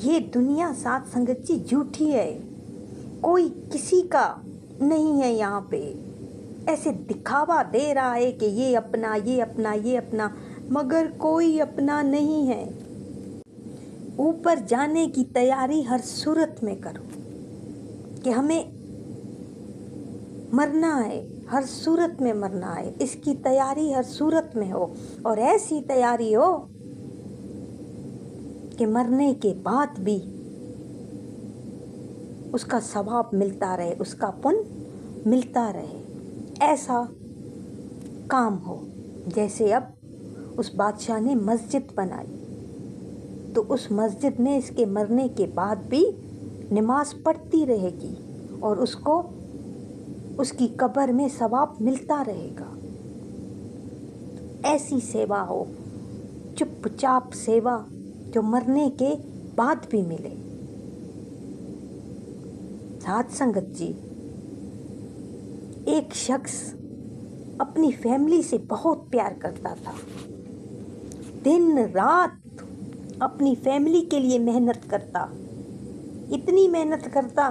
یہ دنیا ساتھ سنگت جی جھوٹی ہے، کوئی کسی کا نہیں ہے یہاں پہ۔ ایسے دکھاوا دے رہا ہے کہ یہ اپنا یہ اپنا یہ اپنا، مگر کوئی اپنا نہیں ہے۔ اوپر جانے کی تیاری ہر صورت میں کرو کہ ہمیں مرنا ہے، ہر صورت میں مرنا ہے، اس کی تیاری ہر صورت میں ہو، اور ایسی تیاری ہو کہ مرنے کے بعد بھی اس کا ثواب ملتا رہے، اس کا پن ملتا رہے۔ ایسا کام ہو جیسے اب اس بادشاہ نے مسجد بنائی، تو اس مسجد میں اس کے مرنے کے بعد بھی نماز پڑھتی رہے گی اور اس کو اس کی قبر میں ثواب ملتا رہے گا۔ ایسی سیوا ہو، چپ چاپ سیوا، جو مرنے کے بعد بھی ملے۔ ساتھ سنگت جی، ایک شخص اپنی فیملی سے بہت پیار کرتا تھا، دن رات اپنی فیملی کے لیے محنت کرتا، اتنی محنت کرتا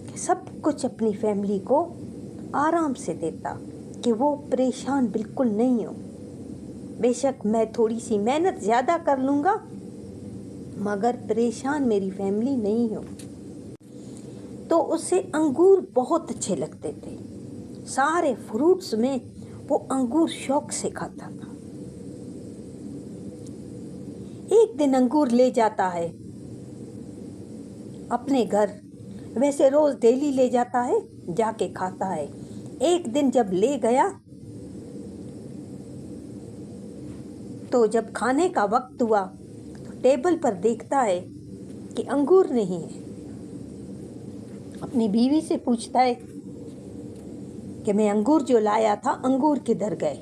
کہ سب کچھ اپنی فیملی کو آرام سے دیتا کہ وہ پریشان بالکل نہیں ہو۔ بے شک میں تھوڑی سی محنت زیادہ کر لوں گا، مگر پریشان میری فیملی نہیں ہو۔ تو اسے انگور بہت اچھے لگتے تھے، سارے فروٹس میں وہ انگور شوق سے کھاتا تھا۔ ایک دن انگور لے جاتا ہے اپنے گھر، ویسے روز ڈیلی لے جاتا ہے، جا کے کھاتا ہے۔ ایک دن جب لے گیا تو جب کھانے کا وقت ہوا تو ٹیبل پر دیکھتا ہے کہ انگور نہیں ہے۔ اپنی بیوی سے پوچھتا ہے کہ میں انگور جو لایا تھا، انگور کدھر گئے؟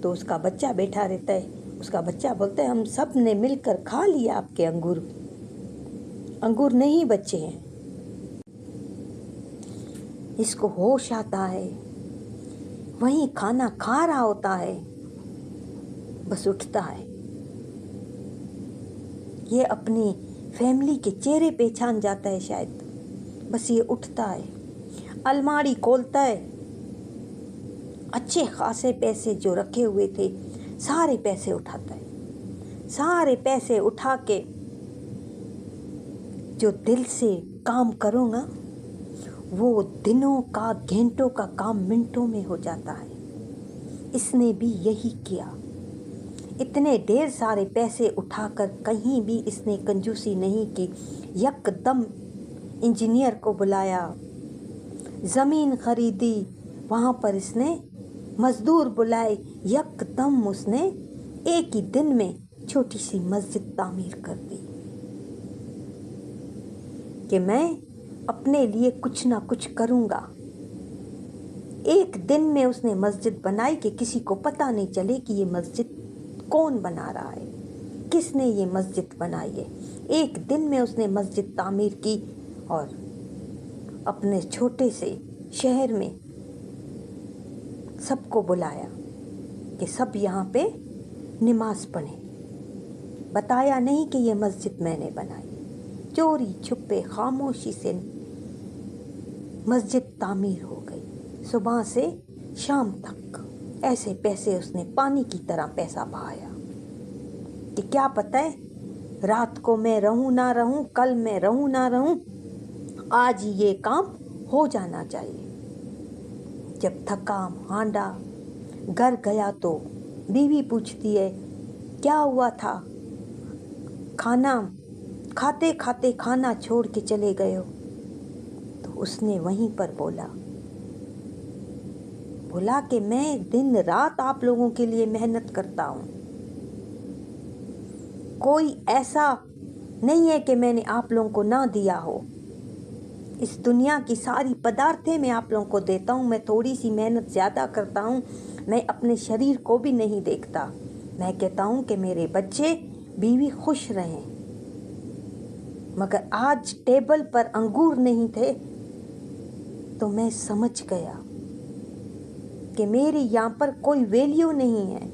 تو اس کا بچہ بیٹھا رہتا ہے، اس کا بچہ بولتا ہے ہم سب نے مل کر کھا لیا آپ کے انگور، انگور نہیں بچے ہیں۔ اس کو ہوش آتا ہے، وہیں کھانا کھا رہا ہوتا ہے، بس اٹھتا ہے۔ یہ اپنی فیملی کے چہرے پہچان جاتا ہے شاید، بس یہ اٹھتا ہے، الماری کھولتا ہے، اچھے خاصے پیسے جو رکھے ہوئے تھے سارے پیسے اٹھاتا ہے، سارے پیسے اٹھا کے جو دل سے کام کرو نا، وہ دنوں کا گھنٹوں کا کام منٹوں میں ہو جاتا ہے۔ اس نے بھی یہی کیا، اتنے ڈھیر سارے پیسے اٹھا کر کہیں بھی اس نے کنجوسی نہیں کی۔ یک دم انجینئر کو بلایا، زمین خریدی، وہاں پر اس نے مزدور بلائے، یک دم اس نے ایک ہی دن میں چھوٹی سی مسجد تعمیر کر دی کہ میں اپنے لیے کچھ نہ کچھ کروں گا۔ ایک دن میں اس نے مسجد بنائی کہ کسی کو پتہ نہیں چلے کہ یہ مسجد کون بنا رہا ہے، کس نے یہ مسجد بنائی ہے۔ ایک دن میں اس نے مسجد تعمیر کی اور اپنے چھوٹے سے شہر میں سب کو بلایا کہ سب یہاں پہ نماز پڑھیں۔ بتایا نہیں کہ یہ مسجد میں نے بنائی، چوری چھپے خاموشی سے مسجد تعمیر ہو گئی۔ صبح سے شام تک ایسے پیسے اس نے پانی کی طرح پیسہ بہایا کہ کیا پتہ ہے رات کو میں رہوں نہ رہوں، کل میں رہوں نہ رہوں، آج ہی یہ کام ہو جانا چاہیے۔ جب تھکا ہانڈا گھر گیا تو بیوی پوچھتی ہے کیا ہوا تھا، کھانا کھاتے کھاتے کھانا چھوڑ کے چلے گئے ہو؟ تو اس نے وہیں پر بولا کہ میں دن رات آپ لوگوں کے لیے محنت کرتا ہوں، کوئی ایسا نہیں ہے کہ میں نے آپ لوگوں کو نہ دیا ہو، اس دنیا کی ساری پدارتیں میں آپ لوگوں کو دیتا ہوں، میں تھوڑی سی محنت زیادہ کرتا ہوں، میں اپنے شریر کو بھی نہیں دیکھتا، میں کہتا ہوں کہ میرے بچے بیوی خوش رہیں، مگر آج ٹیبل پر انگور نہیں تھے تو میں سمجھ گیا کہ میری یہاں پر کوئی ویلیو نہیں ہے،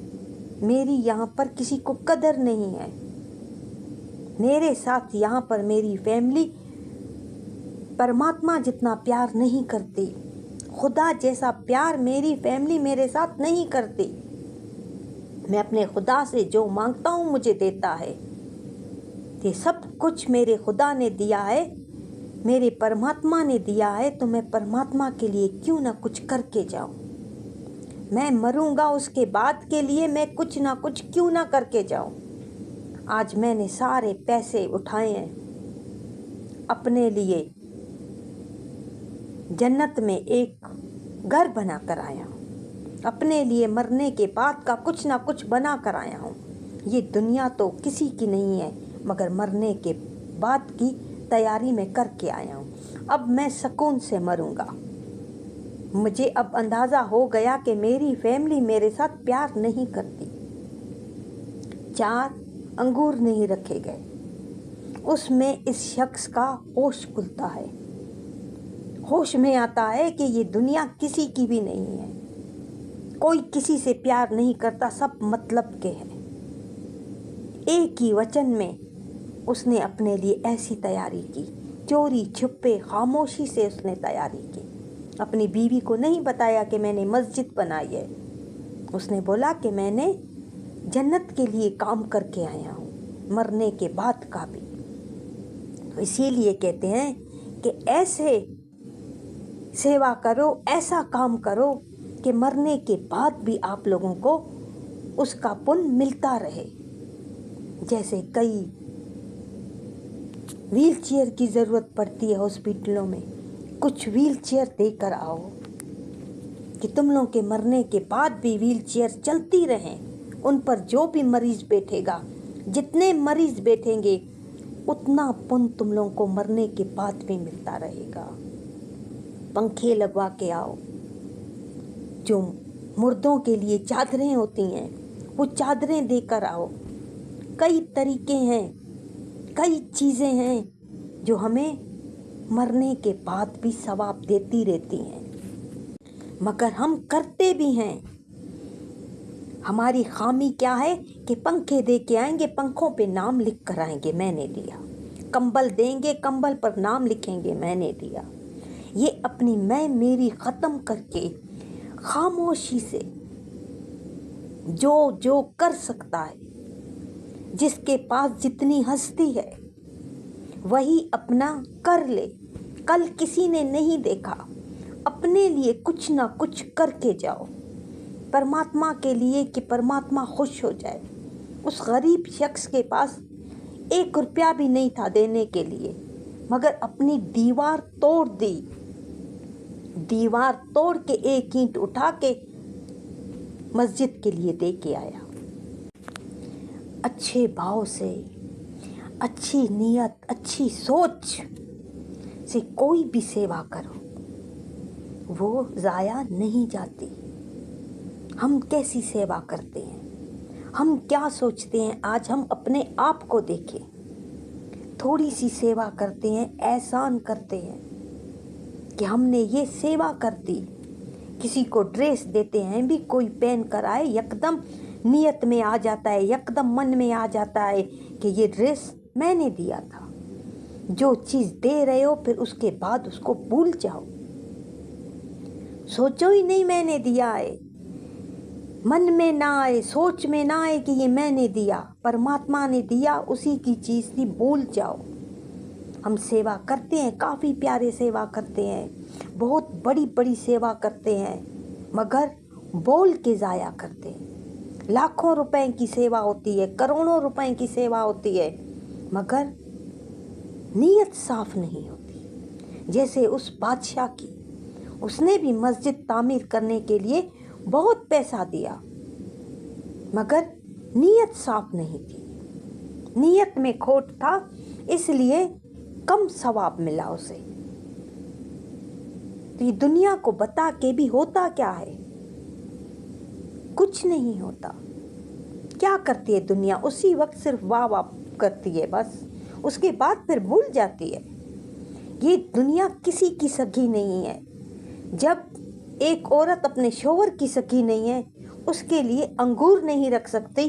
میری یہاں پر کسی کو قدر نہیں ہے، میرے ساتھ یہاں پر میری فیملی پرماتما جتنا پیار نہیں کرتی، خدا جیسا پیار میری فیملی میرے ساتھ نہیں کرتی۔ میں اپنے خدا سے جو مانگتا ہوں مجھے دیتا ہے، یہ سب کچھ میرے خدا نے دیا ہے، میرے پرماتما نے دیا ہے، تو میں پرماتما کے لیے کیوں نہ کچھ کر کے جاؤں۔ میں مروں گا، اس کے بعد کے لیے میں کچھ نہ کچھ کیوں نہ کر کے جاؤں۔ آج میں نے سارے پیسے اٹھائے ہیں اپنے لیے، جنت میں ایک گھر بنا کر آیا ہوں، اپنے لیے مرنے کے بعد کا کچھ نہ کچھ بنا کر آیا ہوں۔ یہ دنیا تو کسی کی نہیں ہے، مگر مرنے کے بعد کی تیاری میں کر کے آیا ہوں۔ اب میں سکون سے مروں گا۔ مجھے اب اندازہ ہو گیا کہ میری فیملی میرے ساتھ پیار نہیں کرتی۔ 4 انگور نہیں رکھے گئے، اس میں اس شخص کا ہوش کھلتا ہے، ہوش میں آتا ہے کہ یہ دنیا کسی کی بھی نہیں ہے، کوئی کسی سے پیار نہیں کرتا، سب مطلب کے ہیں۔ ایک ہی وچن میں اس نے اپنے لیے ایسی تیاری کی، چوری چھپے خاموشی سے اس نے تیاری کی۔ اپنی بیوی کو نہیں بتایا کہ میں نے مسجد بنائی ہے، اس نے بولا کہ میں نے جنت کے لیے کام کر کے آیا ہوں، مرنے کے بعد کا بھی۔ اسی لیے کہتے ہیں کہ ایسے سیوا کرو، ایسا کام کرو کہ مرنے کے بعد بھی آپ لوگوں کو اس کا پن ملتا رہے۔ جیسے کئی ویل چیئر کی ضرورت پڑتی ہے ہاسپٹلوں میں، کچھ ویل چیئر دے کر آؤ کہ تم لوگوں کے مرنے کے بعد بھی ویل چیئر چلتی رہیں، ان پر جو بھی مریض بیٹھے گا، جتنے مریض بیٹھیں گے اتنا پن تم لوگوں کو مرنے کے بعد بھی ملتا رہے گا۔ پنکھے لگوا کے آؤ، جو مردوں کے لیے چادریں ہوتی ہیں وہ چادریں دے کر آؤ۔ کئی طریقے ہیں، کئی چیزیں ہیں جو ہمیں مرنے کے بعد بھی ثواب دیتی رہتی ہیں، مگر ہم کرتے بھی ہیں۔ ہماری خامی کیا ہے کہ پنکھے دے کے آئیں گے، پنکھوں پہ نام لکھ کر آئیں گے میں نے دیا، کمبل دیں گے، کمبل پر نام لکھیں گے میں نے دیا۔ یہ اپنی میں میری ختم کر کے خاموشی سے جو کر سکتا ہے، جس کے پاس جتنی ہستی ہے وہی اپنا کر لے۔ کل کسی نے نہیں دیکھا، اپنے لیے کچھ نہ کچھ کر کے جاؤ، پرماتما کے لیے، کہ پرماتما خوش ہو جائے۔ اس غریب شخص کے پاس 1 روپیہ بھی نہیں تھا دینے کے لیے، مگر اپنی دیوار توڑ دی، دیوار توڑ کے 1 اینٹ اٹھا کے مسجد کے لیے دے کے آیا۔ اچھے بھاؤ سے، اچھی نیت، اچھی سوچ سے کوئی بھی سیوا کرو، وہ ضائع نہیں جاتی۔ ہم کیسی سیوا کرتے ہیں، ہم کیا سوچتے ہیں؟ آج ہم اپنے آپ کو دیکھیں، تھوڑی سی سیوا کرتے ہیں، احسان کرتے ہیں کہ ہم نے یہ سیوا کر دی۔ کسی کو ڈریس دیتے ہیں بھی، کوئی پہن کر آئے، یکدم نیت میں آ جاتا ہے، یکدم من میں آ جاتا ہے کہ یہ ڈریس میں نے دیا تھا۔ جو چیز دے رہے ہو پھر اس کے بعد اس کو بھول جاؤ، سوچو ہی نہیں میں نے دیا ہے، من میں نہ آئے، سوچ میں نہ آئے کہ یہ میں نے دیا، پرماتما نے دیا، اسی کی چیز تھی، بھول جاؤ۔ ہم سیوا کرتے ہیں، کافی پیارے سیوا کرتے ہیں، بہت بڑی بڑی سیوا کرتے ہیں، مگر بول کے ضائع کرتے ہیں۔ لاکھوں روپے کی سیوا ہوتی ہے، کروڑوں روپے کی سیوا ہوتی ہے، مگر نیت صاف نہیں ہوتی۔ جیسے اس بادشاہ کی، اس نے بھی مسجد تعمیر کرنے کے لیے بہت پیسہ دیا، مگر نیت صاف نہیں تھی، نیت میں کھوٹ تھا، اس لیے کم ثواب ملا اسے۔ تو یہ دنیا کو بتا کے بھی ہوتا کیا ہے؟ کچھ نہیں ہوتا۔ کیا کرتی ہے دنیا؟ اسی وقت صرف واہ واہ کرتی ہے، بس اس کے بعد پھر بھول جاتی ہے۔ یہ دنیا کسی کی سگی نہیں ہے۔ جب ایک عورت اپنے شوہر کی سگی نہیں ہے، اس کے لیے انگور نہیں رکھ سکتی،